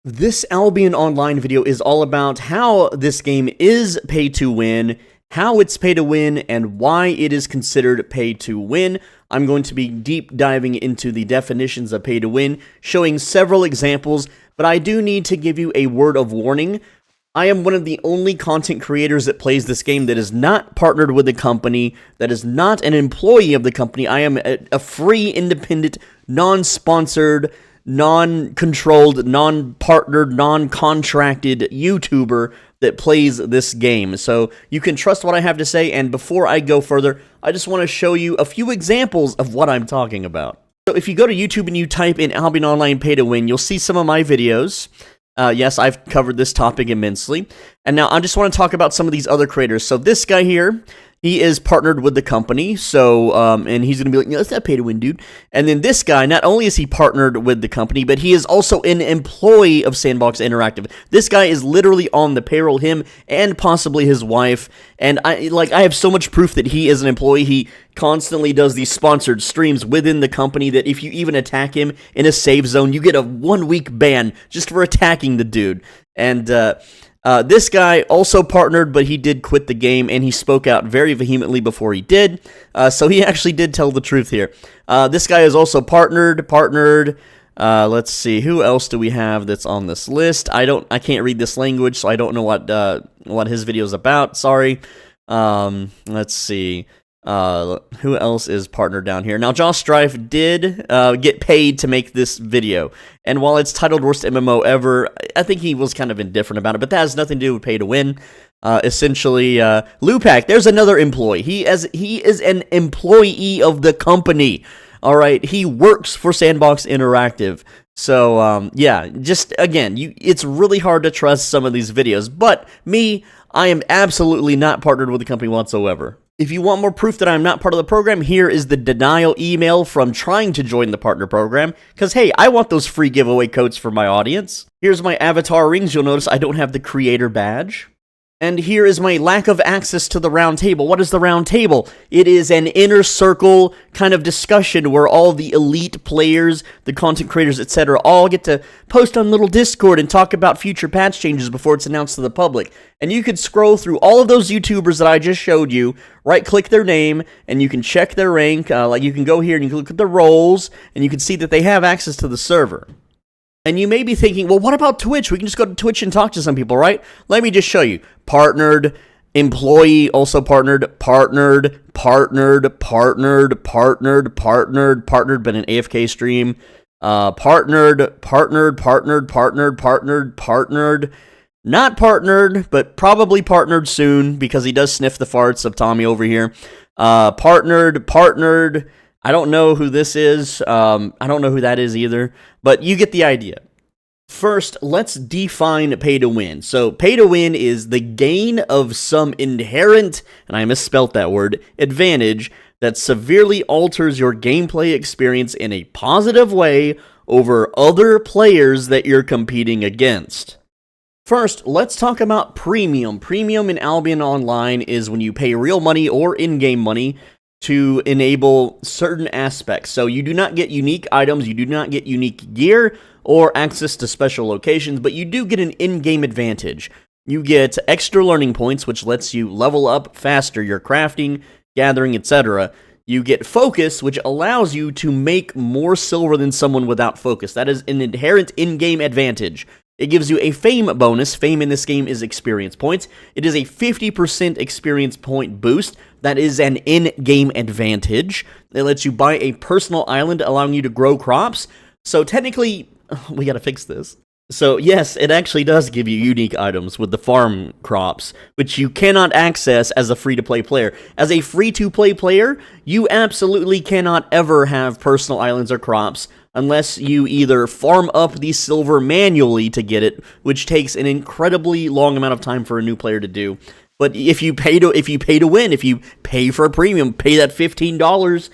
This Albion Online video is all about how this game is pay to win, how it's pay to win, and why it is considered pay to win. I'm going to be deep diving into the definitions of pay to win, showing several examples, but I do need to give you a word of warning. I am one of the only content creators that plays this game that is not partnered with a company, that is not an employee of the company. I am a free, independent, non-sponsored, non-controlled, non-partnered, non-contracted YouTuber that plays this game. So you can trust what I have to say, and before I go further, I just want to show you a few examples of what I'm talking about. So if you go to YouTube and you type in Albion Online Pay to Win, you'll see some of my videos. Yes, I've covered this topic immensely. And now I just want to talk about some of these other creators. So this guy here, he is partnered with the company, so, and he's going to be like, no, that's not pay to win, dude. And then this guy, not only is he partnered with the company, but he is also an employee of Sandbox Interactive. This guy is literally on the payroll, him and possibly his wife. And I have so much proof that he is an employee. He constantly does these sponsored streams within the company that if you even attack him in a save zone, you get a 1-week ban just for attacking the dude. And, this guy also partnered, but he did quit the game, and he spoke out very vehemently before he did, so he actually did tell the truth here. This guy is also partnered, let's see, who else do we have that's on this list? I can't read this language, so I don't know what his video is about, sorry. Let's see. Who else is partnered down here? Now, Josh Strife did get paid to make this video, and while it's titled Worst MMO Ever, I think he was kind of indifferent about it, but that has nothing to do with pay to win. Essentially, Lupac, there's another employee. He is an employee of the company, alright? He works for Sandbox Interactive. So, yeah, just, again, it's really hard to trust some of these videos, but me, I am absolutely not partnered with the company whatsoever. If you want more proof that I'm not part of the program, here is the denial email from trying to join the partner program, because hey, I want those free giveaway codes for my audience. Here's my avatar rings. You'll notice I don't have the creator badge. And here is my lack of access to the round table. What is the round table? It is an inner circle kind of discussion where all the elite players, the content creators, etc., all get to post on little Discord and talk about future patch changes before it's announced to the public. And you could scroll through all of those YouTubers that I just showed you, right-click their name, and you can check their rank. Like you can go here and you can look at their roles, and you can see that they have access to the server. And you may be thinking, well, what about Twitch? We can just go to Twitch and talk to some people, right? Let me just show you. Partnered, employee, also partnered, partnered, but an AFK stream. Partnered, not partnered, but probably partnered soon because he does sniff the farts of Tommy over here. Partnered. I don't know who this is. I don't know who that is either, but you get the idea. First, let's define pay to win. So, pay to win is the gain of some inherent, and I misspelt that word, advantage that severely alters your gameplay experience in a positive way over other players that you're competing against. First, let's talk about premium. Premium in Albion Online is when you pay real money or in-game money to enable certain aspects. So you do not get unique items, you do not get unique gear or access to special locations, but you do get an in-game advantage. You get extra learning points, which lets you level up faster your crafting, gathering, etc. You get focus, which allows you to make more silver than someone without focus. That is an inherent in-game advantage. It gives you a fame bonus. Fame in this game is experience points. It is a 50% experience point boost. That is an in-game advantage. It lets you buy a personal island, allowing you to grow crops. So technically, we gotta fix this. So yes, it actually does give you unique items with the farm crops, which you cannot access as a free-to-play player. As a free-to-play player, you absolutely cannot ever have personal islands or crops unless you either farm up the silver manually to get it, which takes an incredibly long amount of time for a new player to do. But if you pay to win, if you pay for a premium, pay that $15,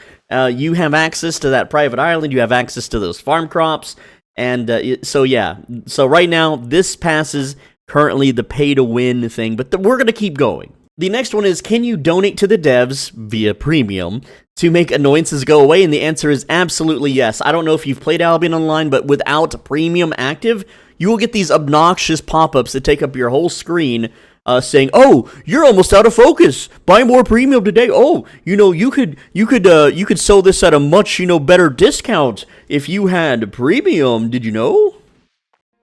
you have access to that private island, you have access to those farm crops, and so yeah. So right now, this passes currently the pay to win thing, but we're going to keep going. The next one is, can you donate to the devs via premium to make annoyances go away? And the answer is absolutely yes. I don't know if you've played Albion Online, but without premium active, you will get these obnoxious pop-ups that take up your whole screen, saying, "Oh, you're almost out of focus. Buy more premium today. Oh, you could sell this at a much, better discount if you had premium. Did you know?"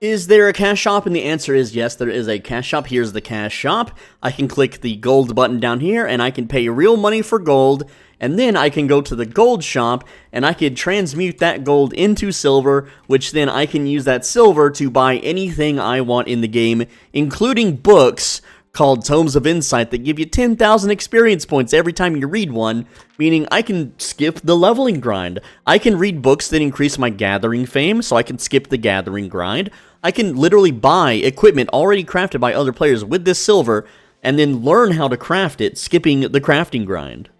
Is there a cash shop? And the answer is yes, there is a cash shop. Here's the cash shop. I can click the gold button down here, and I can pay real money for gold, and then I can go to the gold shop, and I can transmute that gold into silver, which then I can use that silver to buy anything I want in the game, including books called Tomes of Insight that give you 10,000 experience points every time you read one, meaning I can skip the leveling grind. I can read books that increase my gathering fame, so I can skip the gathering grind. I can literally buy equipment already crafted by other players with this silver, and then learn how to craft it, skipping the crafting grind.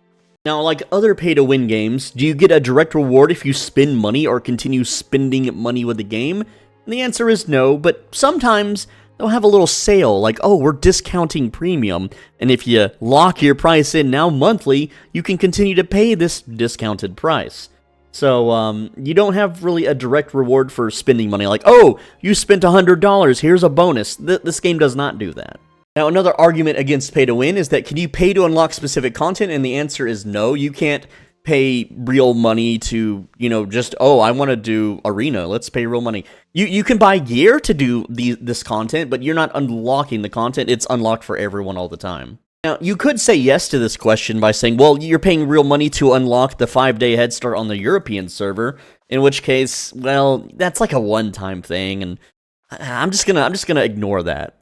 Now, like other pay-to-win games, do you get a direct reward if you spend money or continue spending money with the game? And the answer is no, but sometimes they'll have a little sale, like, oh, we're discounting premium, and if you lock your price in now monthly, you can continue to pay this discounted price. So, you don't have really a direct reward for spending money, like, oh, you spent $100, here's a bonus. This game does not do that. Now, another argument against pay-to-win is that can you pay to unlock specific content, and the answer is no. You can't pay real money to, just, oh, I want to do arena, let's pay real money. You can buy gear to do this content, but you're not unlocking the content, it's unlocked for everyone all the time. Now, you could say yes to this question by saying, well, you're paying real money to unlock the 5-day head start on the European server, in which case, well, that's like a one-time thing, and I'm just gonna ignore that.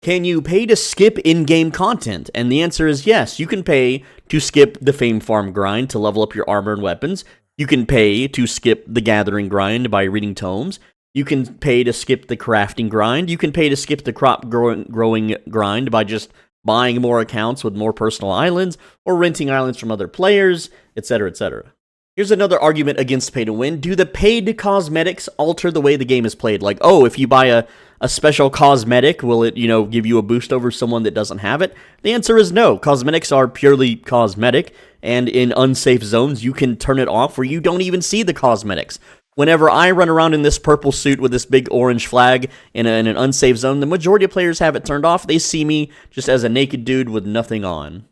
Can you pay to skip in-game content? And the answer is yes. You can pay to skip the Fame Farm grind to level up your armor and weapons. You can pay to skip the Gathering grind by reading tomes. You can pay to skip the crafting grind. You can pay to skip the crop growing grind by just buying more accounts with more personal islands, or renting islands from other players, etc., etc. Here's another argument against pay-to-win. Do the paid cosmetics alter the way the game is played? Like, oh, if you buy a special cosmetic, will it, give you a boost over someone that doesn't have it? The answer is no. Cosmetics are purely cosmetic, and in unsafe zones, you can turn it off where you don't even see the cosmetics. Whenever I run around in this purple suit with this big orange flag in an unsafe zone, the majority of players have it turned off. They see me just as a naked dude with nothing on.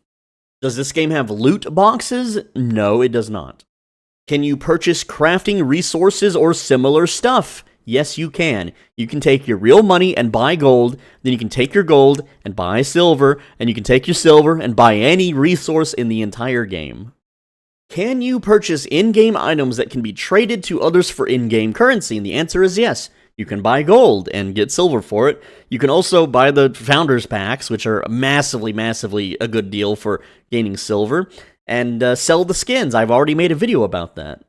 Does this game have loot boxes? No, it does not. Can you purchase crafting resources or similar stuff? Yes, you can. You can take your real money and buy gold, then you can take your gold and buy silver, and you can take your silver and buy any resource in the entire game. Can you purchase in-game items that can be traded to others for in-game currency? And the answer is yes. You can buy gold and get silver for it. You can also buy the Founders Packs, which are massively, massively a good deal for gaining silver, and sell the skins. I've already made a video about that.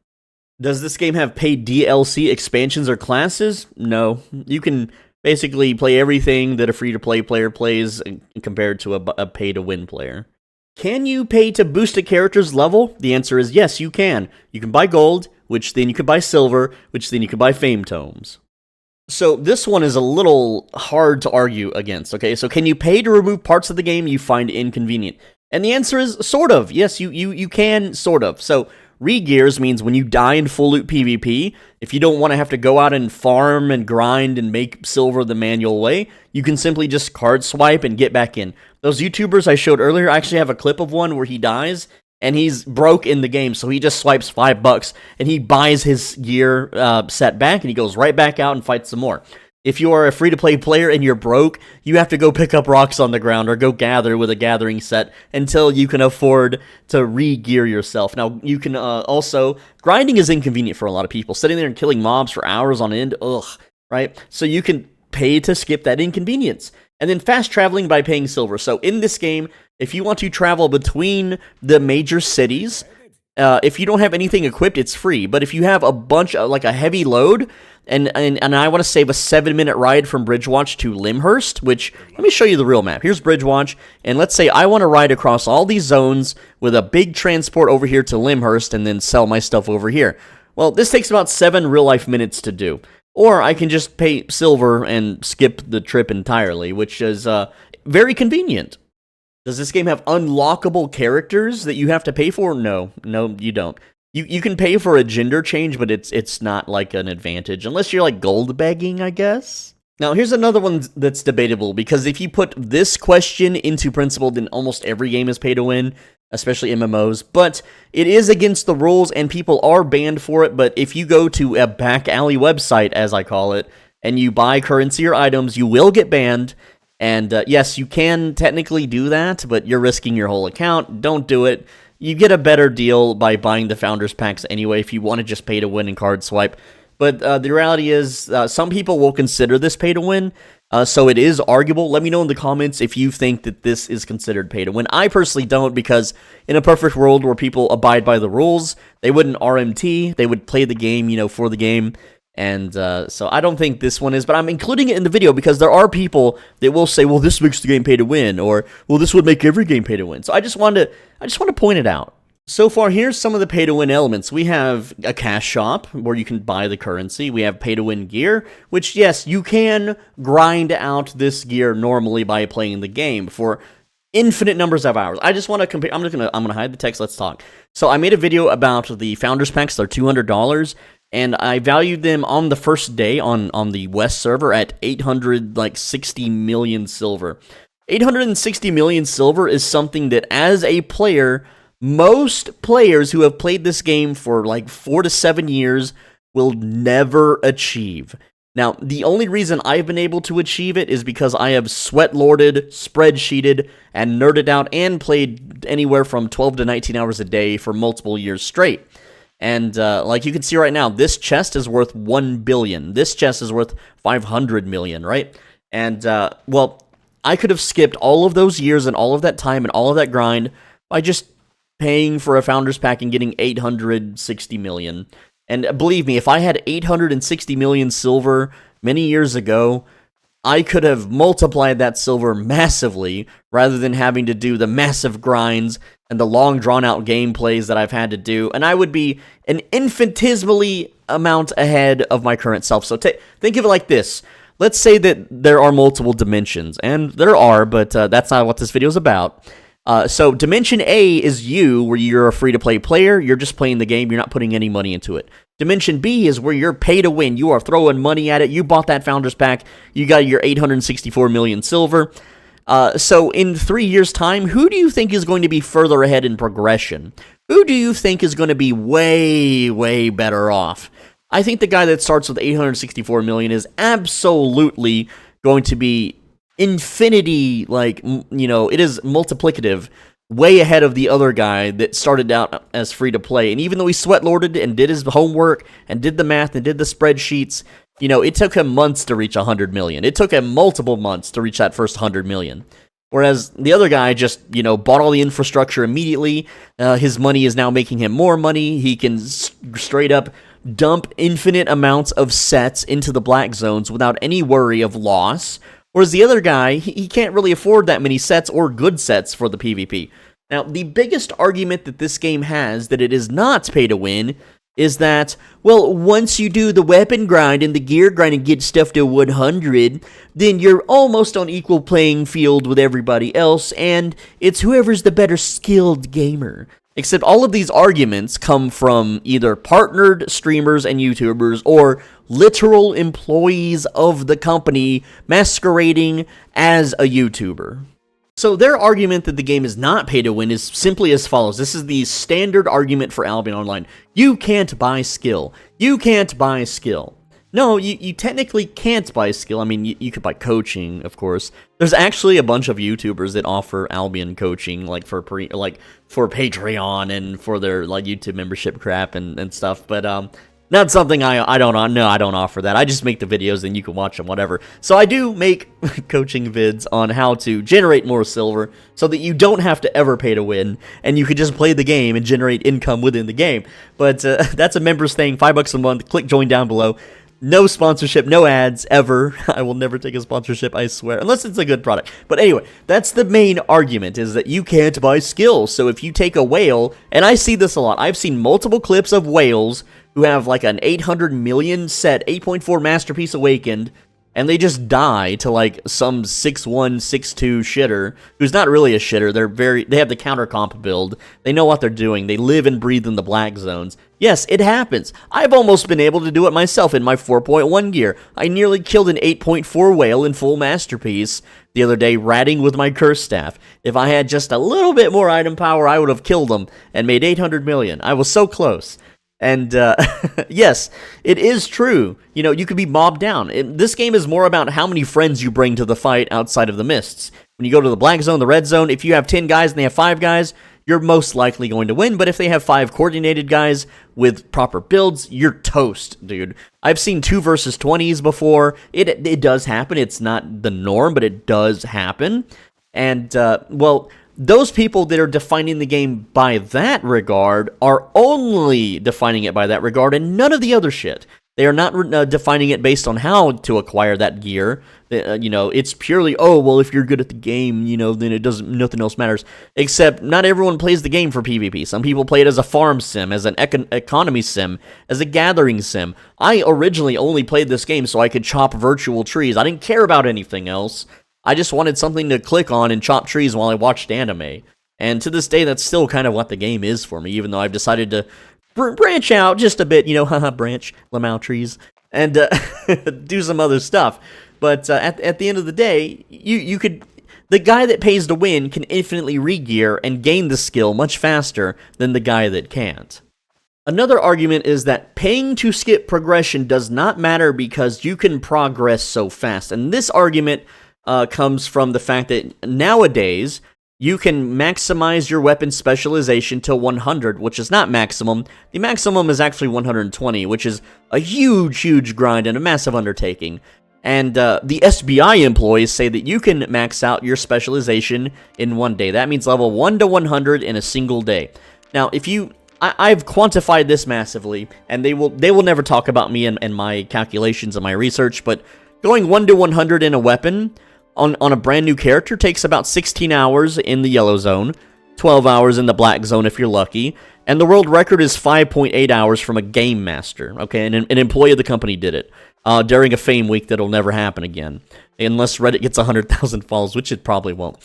Does this game have paid DLC expansions or classes? No. You can basically play everything that a free-to-play player plays compared to a pay-to-win player. Can you pay to boost a character's level? The answer is yes, you can. You can buy gold, which then you can buy silver, which then you can buy fame tomes. So this one is a little hard to argue against, okay? So can you pay to remove parts of the game you find inconvenient? And the answer is sort of. Yes, you can, sort of. So re-gears means when you die in full loot PvP, if you don't want to have to go out and farm and grind and make silver the manual way, you can simply just card swipe and get back in. Those YouTubers I showed earlier, I actually have a clip of one where he dies, and he's broke in the game, so he just swipes $5, and he buys his gear set back, and he goes right back out and fights some more. If you are a free-to-play player and you're broke, you have to go pick up rocks on the ground or go gather with a gathering set until you can afford to re-gear yourself. Now, you can also... Grinding is inconvenient for a lot of people. Sitting there and killing mobs for hours on end, ugh, right? So you can pay to skip that inconvenience. And then fast traveling by paying silver. So in this game, if you want to travel between the major cities... if you don't have anything equipped, it's free. But if you have a bunch of, like a heavy load, and I want to save a 7-minute ride from Bridgewatch to Limhurst, which, let me show you the real map. Here's Bridgewatch, and let's say I want to ride across all these zones with a big transport over here to Limhurst and then sell my stuff over here. Well, this takes about 7 real-life minutes to do. Or I can just pay silver and skip the trip entirely, which is very convenient. Does this game have unlockable characters that you have to pay for? No, you don't. You can pay for a gender change, but it's not like an advantage, unless you're like gold begging, I guess. Now, here's another one that's debatable, because if you put this question into Principle, then almost every game is pay to win, especially MMOs, but it is against the rules, and people are banned for it. But if you go to a back alley website, as I call it, and you buy currency or items, you will get banned. And yes, you can technically do that, but you're risking your whole account. Don't do it. You get a better deal by buying the Founders Packs anyway if you want to just pay to win and card swipe. But the reality is, some people will consider this pay to win, so it is arguable. Let me know in the comments if you think that this is considered pay to win. I personally don't, because in a perfect world where people abide by the rules, they wouldn't RMT, they would play the game, for the game. And so I don't think this one is, but I'm including it in the video because there are people that will say, well, this makes the game pay to win, or, well, this would make every game pay to win. So I just want to point it out. So far, here's some of the pay-to-win elements. We have a cash shop, where you can buy the currency. We have pay-to-win gear, which, yes, you can grind out this gear normally by playing the game for infinite numbers of hours. I just want to compare. I'm gonna hide the text. Let's talk. So I made a video about the Founders Packs. They're $200, and I valued them on the first day on the West server at 860 million silver. 860 million silver is something that, as a player, most players who have played this game for like 4 to 7 years will never achieve. Now, the only reason I've been able to achieve it is because I have sweat-lorded, spreadsheeted, and nerded out and played anywhere from 12 to 19 hours a day for multiple years straight. And like you can see right now, this chest is worth 1 billion. This chest is worth 500 million, right? And, well, I could have skipped all of those years and all of that time and all of that grind by just paying for a Founders Pack and getting 860 million. And believe me, if I had 860 million silver many years ago, I could have multiplied that silver massively rather than having to do the massive grinds and the long drawn-out gameplays that I've had to do, and I would be an infinitesimally amount ahead of my current self. So think of it like this. Let's say that there are multiple dimensions, and there are, but that's not what this video is about. So Dimension A is you, where you're a free-to-play player. You're just playing the game. You're not putting any money into it. Dimension B is where you're pay-to-win. You are throwing money at it. You bought that Founders Pack. You got your 864 million silver. So in 3 years' time, who do you think is going to be further ahead in progression? Who do you think is going to be way, way better off? I think the guy that starts with 864 million is absolutely going to be infinity, like, it is multiplicative, way ahead of the other guy that started out as free-to-play. And even though he sweat-lorded and did his homework and did the math and did the spreadsheets, it took him months to reach 100 million. It took him multiple months to reach that first 100 million. Whereas the other guy just, bought all the infrastructure immediately. His money is now making him more money. He can straight up dump infinite amounts of sets into the black zones without any worry of loss. Whereas the other guy, he can't really afford that many sets or good sets for the PvP. Now, the biggest argument that this game has that it is not pay to win is that, well, once you do the weapon grind and the gear grind and get stuff to 100, then you're almost on equal playing field with everybody else, and it's whoever's the better skilled gamer. Except all of these arguments come from either partnered streamers and YouTubers or literal employees of the company masquerading as a YouTuber. So their argument that the game is not pay to win is simply as follows. This is the standard argument for Albion Online. You can't buy skill. You can't buy skill. No, you technically can't buy skill. I mean, you could buy coaching, of course. There's actually a bunch of YouTubers that offer Albion coaching, like for Patreon and for their like YouTube membership crap and stuff. But not something I don't offer that. I just make the videos and you can watch them, whatever. So I do make coaching vids on how to generate more silver so that you don't have to ever pay to win and you could just play the game and generate income within the game. But that's a members thing, $5 a month. Click join down below. No sponsorship, no ads, ever. I will never take a sponsorship, I swear, unless it's a good product. But anyway, that's the main argument, is that you can't buy skills. So if you take a whale, and I see this a lot, I've seen multiple clips of whales who have like an 800 million set, 8.4 Masterpiece Awakened, and they just die to like some 6'1", 6'2" shitter, who's not really a shitter. They have the counter comp build. They know what they're doing. They live and breathe in the black zones. Yes, it happens. I've almost been able to do it myself in my 4.1 gear. I nearly killed an 8.4 whale in full masterpiece the other day, ratting with my curse staff. If I had just a little bit more item power, I would have killed them and made 800 million. I was so close. And, yes, it is true. You know, you could be mobbed down. This game is more about how many friends you bring to the fight outside of the mists. When you go to the black zone, the red zone, if you have 10 guys and they have 5 guys, you're most likely going to win. But if they have 5 coordinated guys with proper builds, you're toast, dude. I've seen 2 versus 20s before. It does happen. It's not the norm, but it does happen. And, well, those people that are defining the game by that regard are only defining it by that regard and none of the other shit. They are not defining it based on how to acquire that gear. You know, it's purely, oh, well, if you're good at the game, you know, then nothing else matters. Except not everyone plays the game for PvP. Some people play it as a farm sim, as an economy sim, as a gathering sim. I originally only played this game so I could chop virtual trees. I didn't care about anything else. I just wanted something to click on and chop trees while I watched anime. And to this day, that's still kind of what the game is for me, even though I've decided to branch out just a bit, you know, haha, branch, Lamau trees, and do some other stuff. But at the end of the day, you could... The guy that pays to win can infinitely re-gear and gain the skill much faster than the guy that can't. Another argument is that paying to skip progression does not matter because you can progress so fast. And this argument comes from the fact that nowadays you can maximize your weapon specialization to 100, which is not maximum. The maximum is actually 120, which is a huge grind and a massive undertaking. And the SBI employees say that you can max out your specialization in 1 day. That means level 1 to 100 in a single day. Now, if you... I've quantified this massively, and they will never talk about me and my calculations and my research, but going 1 to 100 in a weapon on a brand new character takes about 16 hours in the yellow zone, 12 hours in the black zone if you're lucky, and the world record is 5.8 hours from a game master, okay? And an employee of the company did it during a fame week that'll never happen again, unless Reddit gets 100,000 follows, which it probably won't.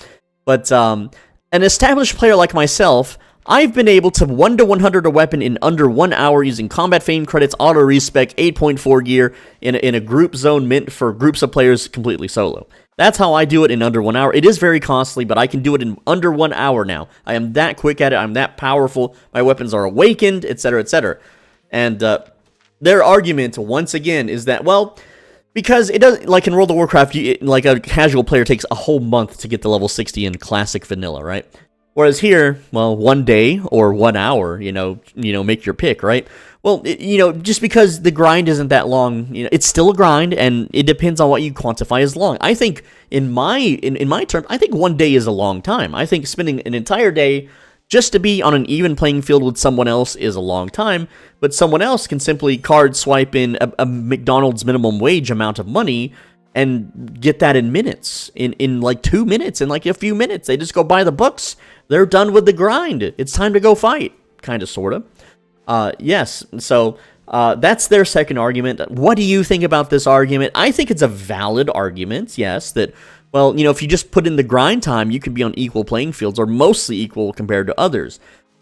But an established player like myself, I've been able to 1 to 100 a weapon in under 1 hour using combat fame credits, auto respec, 8.4 gear in a group zone meant for groups of players completely solo. That's how I do it in under 1 hour. It is very costly, but I can do it in under 1 hour now. I am that quick at it. I'm that powerful. My weapons are awakened, etc., etc. And their argument, once again, is that, well, because it doesn't, like in World of Warcraft, like a casual player takes a whole month to get to level 60 in classic vanilla, right? Whereas here, well, 1 day or 1 hour, you know, make your pick, right? Well, just because the grind isn't that long, it's still a grind, and it depends on what you quantify as long. I think in my terms, I think 1 day is a long time. I think spending an entire day just to be on an even playing field with someone else is a long time, but someone else can simply card swipe in a McDonald's minimum wage amount of money and get that in minutes, in like 2 minutes, in like a few minutes. They just go buy the books. They're done with the grind. It's time to go fight, kind of, sort of. Yes, so that's their second argument. What do you think about this argument? I think it's a valid argument, yes, that, well, if you just put in the grind time, you can be on equal playing fields, or mostly equal compared to others.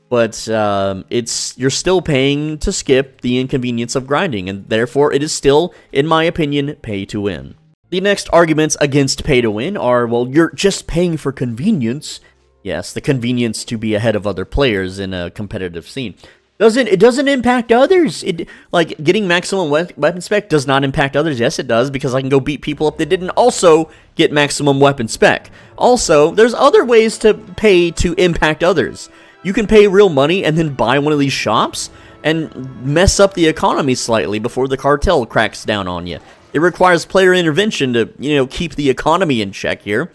But you're still paying to skip the inconvenience of grinding, and therefore it is still, in my opinion, pay to win. The next arguments against pay to win are, well, you're just paying for convenience. Yes, the convenience to be ahead of other players in a competitive scene. It doesn't impact others. Like, getting maximum weapon spec does not impact others. Yes, it does, because I can go beat people up that didn't also get maximum weapon spec. Also, there's other ways to pay to impact others. You can pay real money and then buy one of these shops and mess up the economy slightly before the cartel cracks down on you. It requires player intervention to, keep the economy in check here.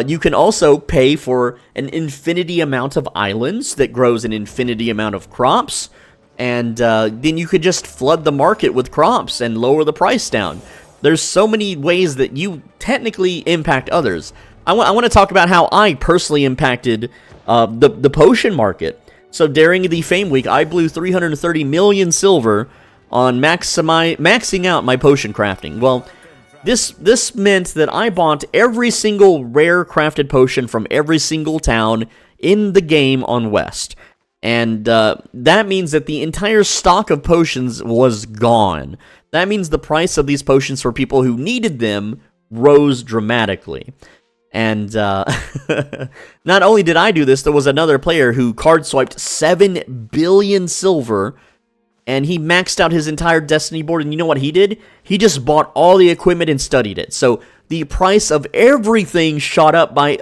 You can also pay for an infinity amount of islands that grows an infinity amount of crops, and then you could just flood the market with crops and lower the price down. There's so many ways that you technically impact others. I want to talk about how I personally impacted the potion market. So during the Fame Week, I blew 330 million silver on maxing out my potion crafting. Well, this meant that I bought every single rare crafted potion from every single town in the game on West. And that means that the entire stock of potions was gone. That means the price of these potions for people who needed them rose dramatically. And not only did I do this, there was another player who card swiped 7 billion silver, and he maxed out his entire Destiny board. And you know what he did? He just bought all the equipment and studied it. So the price of everything shot up by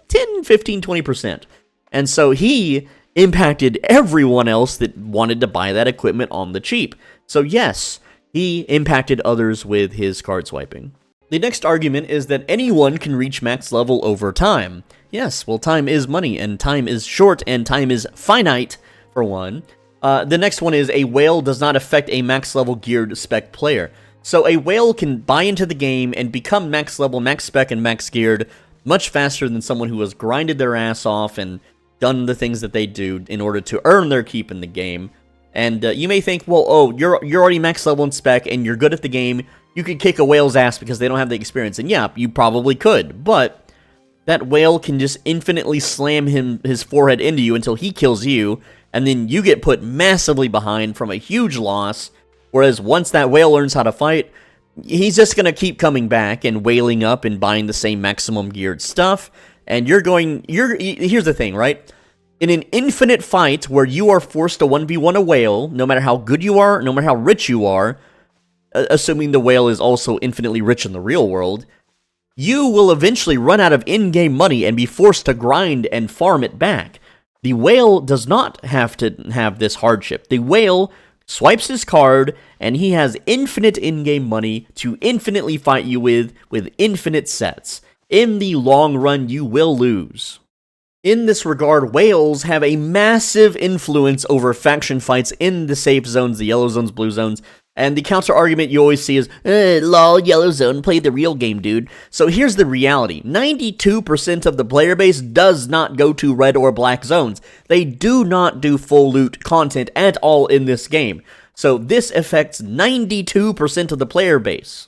10, 15, 20%. And so he impacted everyone else that wanted to buy that equipment on the cheap. So yes, he impacted others with his card swiping. The next argument is that anyone can reach max level over time. Yes, well, time is money, and time is short, and time is finite, for one. The next one is a whale does not affect a max level geared spec player. So a whale can buy into the game and become max level, max spec, and max geared much faster than someone who has grinded their ass off and done the things that they do in order to earn their keep in the game. And you may think, well, oh, you're already max level in spec and you're good at the game. You could kick a whale's ass because they don't have the experience. And yeah, you probably could. But that whale can just infinitely slam his forehead into you until he kills you. And then you get put massively behind from a huge loss. Whereas once that whale learns how to fight, he's just going to keep coming back and whaling up and buying the same maximum geared stuff. And here's the thing, right? In an infinite fight where you are forced to 1v1 a whale, no matter how good you are, no matter how rich you are, assuming the whale is also infinitely rich in the real world, you will eventually run out of in-game money and be forced to grind and farm it back. The whale does not have to have this hardship. The whale swipes his card, and he has infinite in-game money to infinitely fight you with infinite sets. In the long run, you will lose. In this regard, whales have a massive influence over faction fights in the safe zones, the yellow zones, blue zones, and the counter argument you always see is, lol, yellow zone, play the real game, dude. So here's the reality. 92% of the player base does not go to red or black zones. They do not do full loot content at all in this game. So this affects 92% of the player base.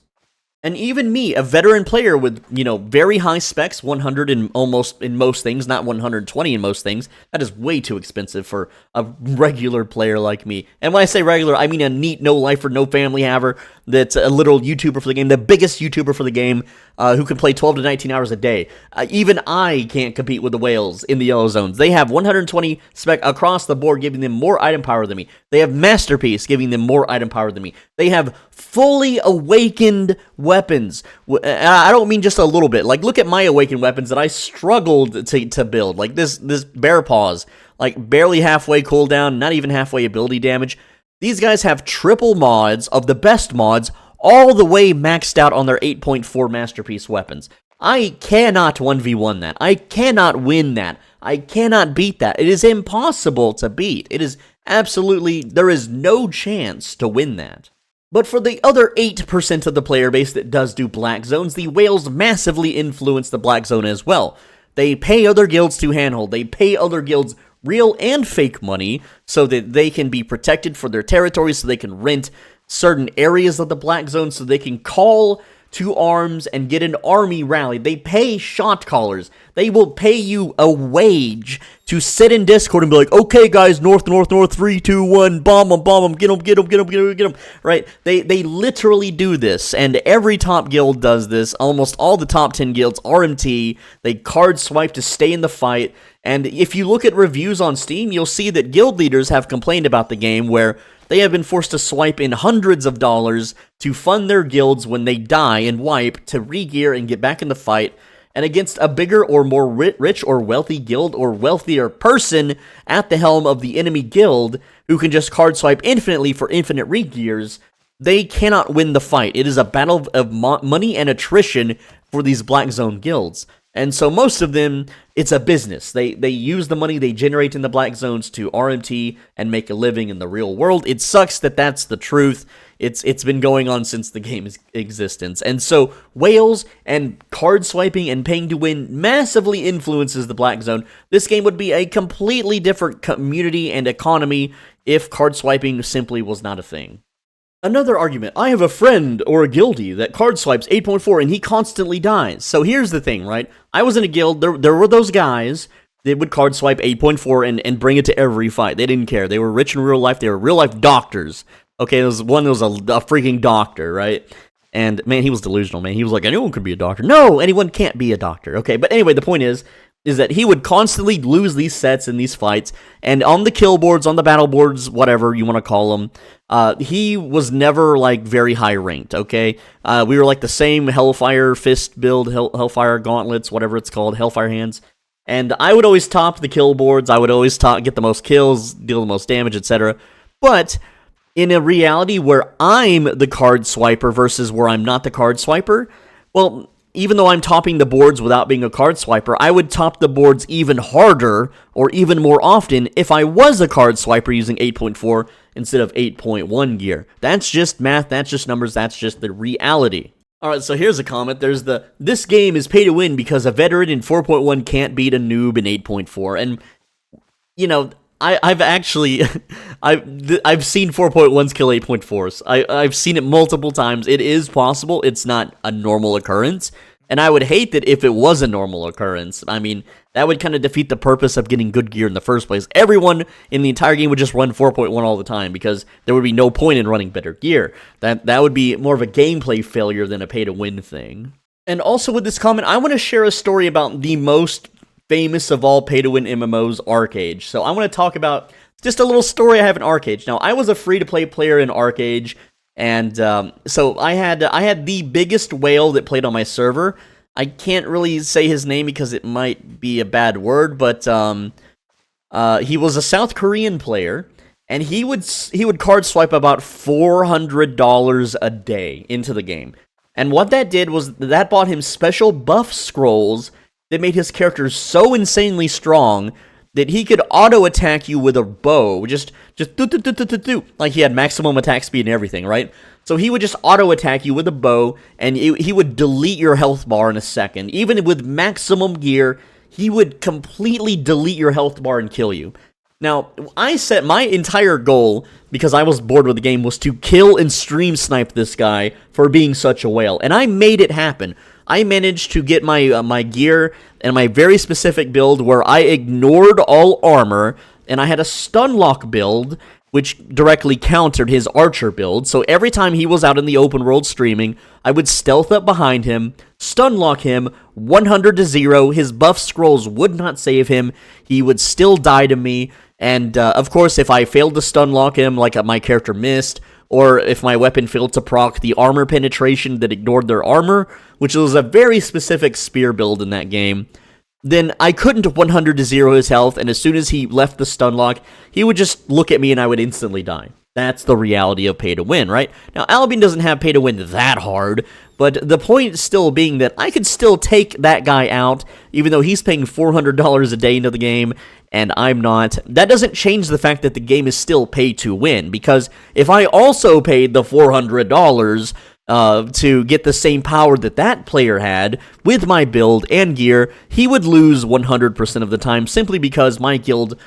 And even me, a veteran player with, very high specs, 100 in most things, not 120 in most things, that is way too expensive for a regular player like me. And when I say regular, I mean a neat, no-lifer, no-family haver that's a little YouTuber for the game, the biggest YouTuber for the game, who can play 12 to 19 hours a day. Even I can't compete with the whales in the yellow zones. They have 120 spec across the board, giving them more item power than me. They have Masterpiece, giving them more item power than me. They have fully awakened weapons. I don't mean just a little bit. Like, look at my awakened weapons that I struggled to build. Like this bear paws, like barely halfway cooldown, not even halfway ability damage. These guys have triple mods of the best mods, all the way maxed out on their 8.4 Masterpiece weapons. I cannot 1v1 that. I cannot win that. I cannot beat that. It is impossible to beat. It is absolutely, there is no chance to win that. But for the other 8% of the player base that does do black zones, the whales massively influence the black zone as well. They pay other guilds to handhold. They pay other guilds real and fake money so that they can be protected for their territory, so they can rent certain areas of the black zone, so they can call to arms and get an army rally. They pay shot callers. They will pay you a wage to sit in Discord and be like, okay guys, north, 3, 2, 1, bomb them, get them, right? They literally do this, and every top guild does this. Almost all the top 10 guilds, RMT, they card swipe to stay in the fight. And if you look at reviews on Steam, you'll see that guild leaders have complained about the game where they have been forced to swipe in hundreds of dollars to fund their guilds when they die and wipe to re-gear and get back in the fight. And against a bigger or more rich or wealthy guild or wealthier person at the helm of the enemy guild who can just card swipe infinitely for infinite re-gears, they cannot win the fight. It is a battle of money and attrition for these Black Zone guilds. And so most of them, it's a business. They use the money they generate in the Black Zones to RMT and make a living in the real world. It sucks that that's the truth. It's been going on since the game's existence. And so whales and card swiping and paying to win massively influences the Black Zone. This game would be a completely different community and economy if card swiping simply was not a thing. Another argument, I have a friend or a guildie that card swipes 8.4 and he constantly dies. So here's the thing, right? I was in a guild, there were those guys they would card swipe 8.4 and bring it to every fight. They didn't care. They were rich in real life. They were real life doctors. Okay, there was one that was a freaking doctor, right? And man, he was delusional, man. He was like, anyone could be a doctor. No, anyone can't be a doctor. Okay, but anyway, the point is that he would constantly lose these sets in these fights, and on the kill boards, on the battle boards, whatever you want to call them, he was never like very high ranked. Okay, we were like the same Hellfire Fist build, Hellfire Gauntlets, whatever it's called, Hellfire Hands, and I would always top the kill boards. I would always get the most kills, deal the most damage, etc. But in a reality where I'm the card swiper versus where I'm not the card swiper, well, even though I'm topping the boards without being a card swiper, I would top the boards even harder or even more often if I was a card swiper using 8.4 instead of 8.1 gear. That's just math, that's just numbers, that's just the reality. Alright, so here's a comment. There's this game is pay to win because a veteran in 4.1 can't beat a noob in 8.4. And, you know, I've actually, I've seen 4.1s kill 8.4s. I've seen it multiple times. It is possible. It's not a normal occurrence. And I would hate that if it was a normal occurrence. I mean, that would kind of defeat the purpose of getting good gear in the first place. Everyone in the entire game would just run 4.1 all the time because there would be no point in running better gear. That would be more of a gameplay failure than a pay-to-win thing. And also with this comment, I want to share a story about the most famous of all pay-to-win MMOs, Arcade. So I want to talk about just a little story I have in Arcade. Now, I was a free-to-play player in Arcade, and so I had the biggest whale that played on my server. I can't really say his name because it might be a bad word, but he was a South Korean player, and he would card swipe about $400 a day into the game. And what that did was that bought him special buff scrolls that made his character so insanely strong that he could auto-attack you with a bow, just do, like he had maximum attack speed and everything, right? So he would just auto-attack you with a bow, and he would delete your health bar in a second. Even with maximum gear, he would completely delete your health bar and kill you. Now, I set my entire goal, because I was bored with the game, was to kill and stream snipe this guy for being such a whale, and I made it happen. I managed to get my gear and my very specific build where I ignored all armor, and I had a stun lock build, which directly countered his archer build. So every time he was out in the open world streaming, I would stealth up behind him, stun lock him, 100 to 0, his buff scrolls would not save him, he would still die to me, and of course if I failed to stun lock him, like my character missed, or if my weapon failed to proc the armor penetration that ignored their armor, which was a very specific spear build in that game, then I couldn't 100 to 0 his health, and as soon as he left the stun lock, he would just look at me and I would instantly die. That's the reality of pay to win, right? Now, Albion doesn't have pay to win that hard, but the point still being that I could still take that guy out, even though he's paying $400 a day into the game, and I'm not. That doesn't change the fact that the game is still pay to win, because if I also paid the $400 to get the same power that that player had with my build and gear, he would lose 100% of the time simply because my build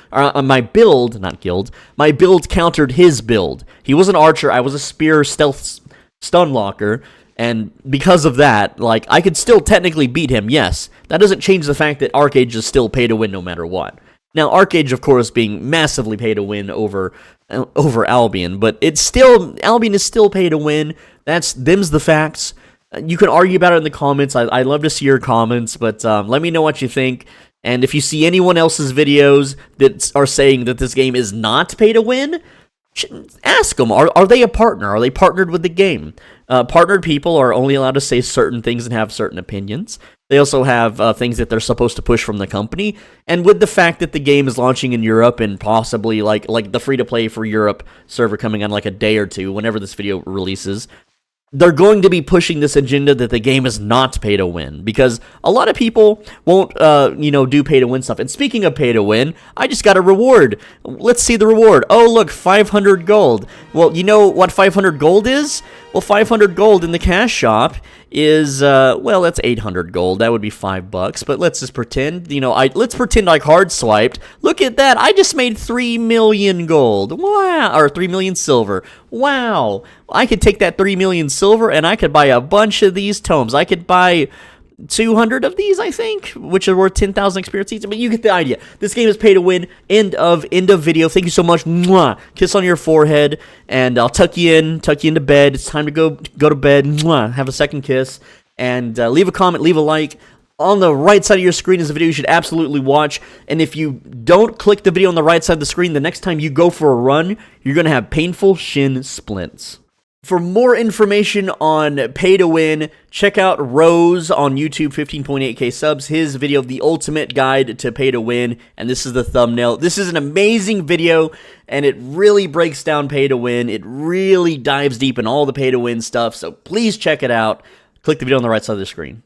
countered his build. He was an archer, I was a spear stealth stun locker, and because of that, like, I could still technically beat him, yes. That doesn't change the fact that Arcade is still pay to win no matter what. Now, Arcade, of course, being massively pay to win over Albion, but Albion is still pay to win. Them's the facts. You can argue about it in the comments. I'd love to see your comments, but let me know what you think. And if you see anyone else's videos that are saying that this game is not pay to win, ask them, are they a partner? Are they partnered with the game? Partnered people are only allowed to say certain things and have certain opinions. They also have things that they're supposed to push from the company. And with the fact that the game is launching in Europe and possibly like the free-to-play for Europe server coming on like a day or two, whenever this video releases, they're going to be pushing this agenda that the game is not pay to win, because a lot of people won't, do pay to win stuff. And speaking of pay to win, I just got a reward. Let's see the reward. Oh, look, 500 gold. Well, you know what 500 gold is? Well, 500 gold in the cash shop is, that's 800 gold. That would be $5. But let's just pretend, let's pretend I card swiped. Look at that. I just made 3 million gold. Wow. Or 3 million silver. Wow. I could take that 3 million silver and I could buy a bunch of these tomes. I could buy 200 of these, I think, which are worth 10,000 experience seeds. I mean, you get the idea. This game is pay to win. End of video. Thank you so much. Mwah. Kiss on your forehead, and I'll tuck you into bed. It's time to go to bed. Mwah. Have a second kiss, and leave a comment, leave a like. On the right side of your screen is a video you should absolutely watch, and if you don't click the video on the right side of the screen, the next time you go for a run, you're going to have painful shin splints. For more information on pay to win, check out Rose on YouTube, 15.8k subs, his video, The Ultimate Guide to Pay to Win, and this is the thumbnail. This is an amazing video, and it really breaks down pay to win. It really dives deep in all the pay to win stuff, so please check it out. Click the video on the right side of the screen.